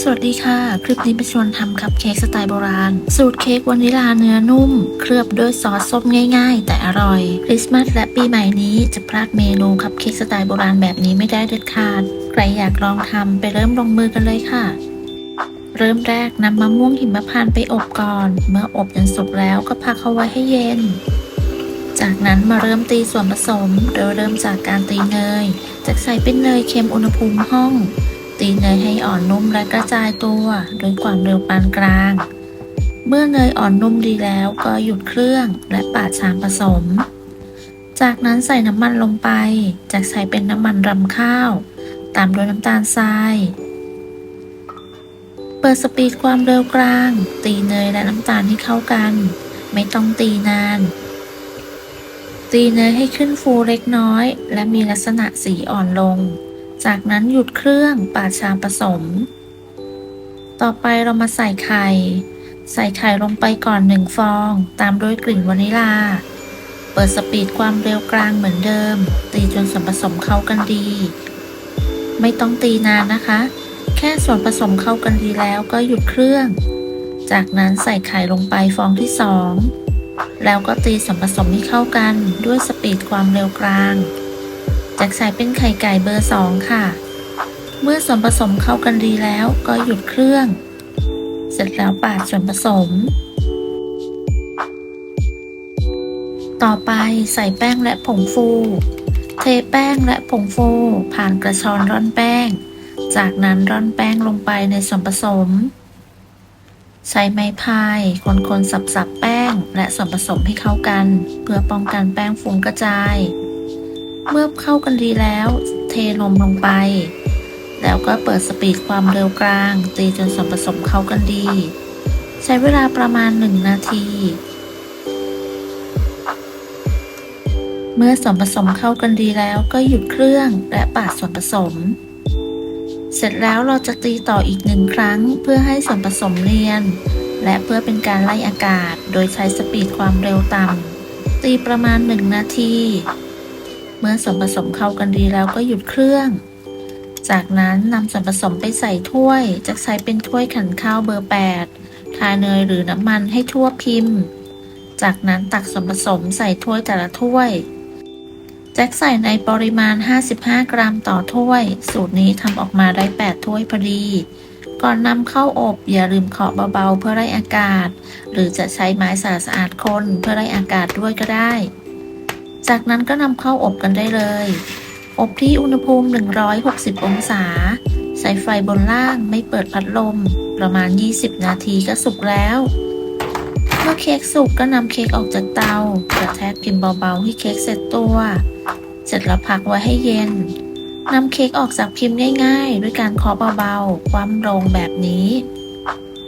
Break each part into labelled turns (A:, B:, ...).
A: สวัสดีค่ะ คลิปนี้ไปชวนทำคัพเค้กสไตล์โบราณ สูตรเค้กวานิลาเนื้อนุ่ม เคลือบด้วยซอสส้มง่ายๆ แต่อร่อย คริสต์มาสและปีใหม่นี้จะพลาดเมนูคัพเค้กสไตล์โบราณแบบนี้ไม่ได้เด็ดขาด ใครอยากลองทำไปเริ่มลงมือกันเลยค่ะ เริ่มแรกนำมะม่วงหิมพานต์ไปอบก่อน เมื่ออบจนสุกแล้วก็พักเอาไว้ให้เย็น จากนั้นมาเริ่มตีส่วนผสม โดยเริ่มจากการตีเนยจากใส่เป็นเนยเค็มอุณหภูมิห้อง ตีเนยให้อ่อนนุ่มและกระจายตัวโดยความเร็วปานกลาง เมื่อเนยอ่อนนุ่มดีแล้วก็หยุดเครื่องและปาดชามผสม จากนั้นใส่น้ำมันลงไปจากใส่เป็นน้ำมันรำข้าว ตามด้วยน้ำตาลทราย เปิดสปีดความเร็วกลาง ตีเนยและน้ำตาลให้เข้ากัน ไม่ต้องตีนาน ตีเนยให้ขึ้นฟูเล็กน้อยและมีลักษณะสีอ่อนลง จากนั้นหยุดเครื่องปาดชามผสม ต่อไปเรามาใส่ไข่ ใส่ไข่ลงไปก่อน1ฟองตามด้วยกลิ่นวานิลา เปิดสปีดความเร็วกลางเหมือนเดิม ตีจนส่วนผสมเข้ากันดี ไม่ต้องตีนานนะคะ แค่ส่วนผสมเข้ากันดีแล้วก็หยุดเครื่อง จากนั้นใส่ไข่ลงไปฟองที่2แล้วก็ตีส่วนผสมให้เข้ากันด้วยสปีดความเร็วกลางจากใส่เป็นไข่ไก่เบอร์2ค่ะ เมื่อส่วนผสมเข้ากันดีแล้วก็หยุดเครื่อง เสร็จแล้วปาดส่วนผสม ต่อไปใส่แป้งและผงฟู เทแป้งและผงฟูผ่านกระชอนร่อนแป้ง จากนั้นร่อนแป้งลงไปในส่วนผสม ใช้ไม้พายคนๆสับๆแป้งและส่วนผสมให้เข้ากัน เพื่อป้องกันแป้งฟุ้งกระจาย เมื่อเข้ากันดีแล้ว เทนมลงไป แล้วก็เปิดสปีดความเร็วกลาง ตีจนส่วนผสมเข้ากันดี ใช้เวลาประมาณ1นาที เมื่อส่วนผสมเข้ากันดีแล้วก็หยุดเครื่องและปาดส่วนผสม เสร็จแล้วเราจะตีต่ออีก1ครั้งเพื่อให้ส่วนผสมเนียน และเพื่อเป็นการไล่อากาศโดยใช้สปีดความเร็วต่ำ ตีประมาณ1นาที เมื่อส่วนผสมเข้ากันดีแล้วก็หยุดเครื่อง จากนั้นนำส่วนผสมไปใส่ถ้วยจากใส่เป็นถ้วยขันข้าวเบอร์8ทาเนยหรือน้ำมันให้ทั่วพิมพ์ จากนั้นตักส่วนผสมใส่ถ้วยแต่ละถ้วยแจ็คใส่ในปริมาณ55กรัมต่อถ้วย สูตรนี้ทำออกมาได้8ถ้วยพอดี ก่อนนำเข้าอบอย่าลืมเคาะเบาๆเพื่อไล่อากาศ หรือจะใช้ไม้สะอาดๆคนเพื่อไล่อากาศด้วยก็ได้ จากนั้นก็นำเข้าอบกันได้เลย อบที่อุณหภูมิ160องศา ใช้ไฟบนล่างไม่เปิดพัดลม ประมาณ20นาทีก็สุกแล้ว เมื่อเค้กสุกก็นำเค้กออกจากเตากระแทกพิมพ์เบาๆให้เค้กเสร็จตัว เสร็จแล้วพักไว้ให้เย็น นำเค้กออกจากพิมพ์ง่ายๆด้วยการเคาะเบาๆคว่ำลงแบบนี้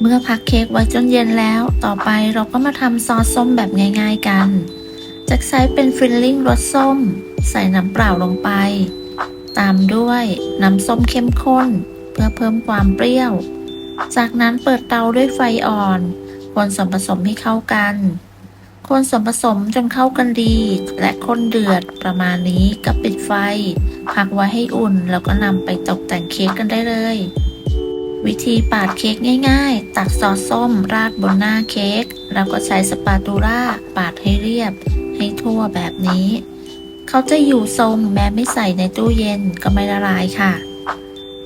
A: เมื่อพักเค้กไว้จนเย็นแล้ว ต่อไปเราก็มาทำซอสส้มแบบง่ายๆกันจากใช้เป็นฟิลลิ่งรสส้ม ใส่น้ำเปล่าลงไป ตามด้วยน้ำส้มเข้มข้นเพื่อเพิ่มความเปรี้ยว จากนั้นเปิดเตาด้วยไฟอ่อนคนส่วนผสมให้เข้ากัน คนส่วนผสมจนเข้ากันดีและคนเดือดประมาณนี้ก็ปิดไฟ พักไว้ให้อุ่นแล้วก็นำไปตกแต่งเค้กกันได้เลย วิธีปาดเค้กง่ายๆ ตักซอสส้มราดบนหน้าเค้กแล้วก็ใช้สปาตูล่าปาดให้เรียบให้ทั่วแบบนี้ เขาจะอยู่ทรงแม้ไม่ใส่ในตู้เย็นก็ไม่ละลายค่ะ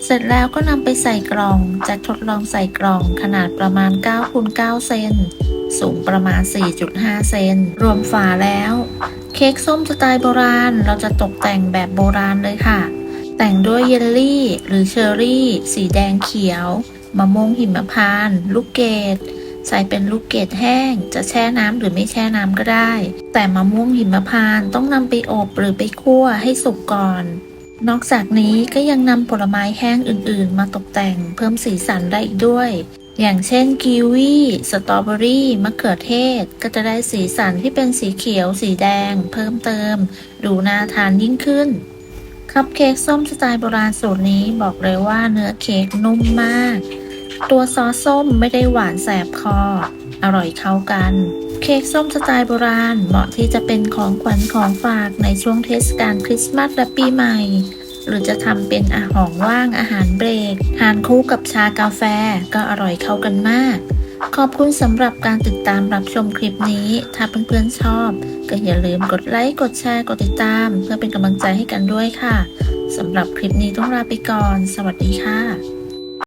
A: เสร็จแล้วก็นำไปใส่กล่องจะทดลองใส่กล่องขนาดประมาณ9คูณ9เซนสูงประมาณ 4.5 เซนรวมฝาแล้ว เค้กส้มสไตล์โบราณเราจะตกแต่งแบบโบราณเลยค่ะ แต่งด้วยเยลลี่หรือเชอร์รี่ สีแดงเขียวมะม่วงหิมพานต์ลูกเกดใส่เป็นลูกเกดแห้งจะแช่น้ำหรือไม่แช่น้ำก็ได้ แต่มะม่วงหิมพานต์ต้องนำไปอบหรือไปคั่วให้สุกก่อน นอกจากนี้ก็ยังนำผลไม้แห้งอื่นๆมาตกแต่งเพิ่มสีสันได้อีกด้วย อย่างเช่นกีวีสตรอเบอรี่มะเขือเทศก็จะได้สีสันที่เป็นสีเขียวสีแดงเพิ่มเติมดูน่าทานยิ่งขึ้นคัพเค้กส้มสไตล์โบราณสูตรนี้บอกเลยว่าเนื้อเค้กนุ่มมาก ตัวซอสส้มไม่ได้หวานแสบคออร่อยเข้ากันเค้กส้มสไตล์โบราณเหมาะที่จะเป็นของขวัญของฝากในช่วงเทศกาลคริสต์มาสและปีใหม่ หรือจะทำเป็นอาหารว่างอาหารเบรกทานคู่กับชากาแฟก็อร่อยเข้ากันมากขอบคุณสำหรับการติดตามรับชมคลิปนี้ถ้าเพื่อนๆชอบก็อย่าลืมกดไลค์กดแชร์กดติดตามเพื่อเป็นกำลังใจให้กันด้วยค่ะสำหรับคลิปนี้ต้องลาไปก่อนสวัสดีค่ะ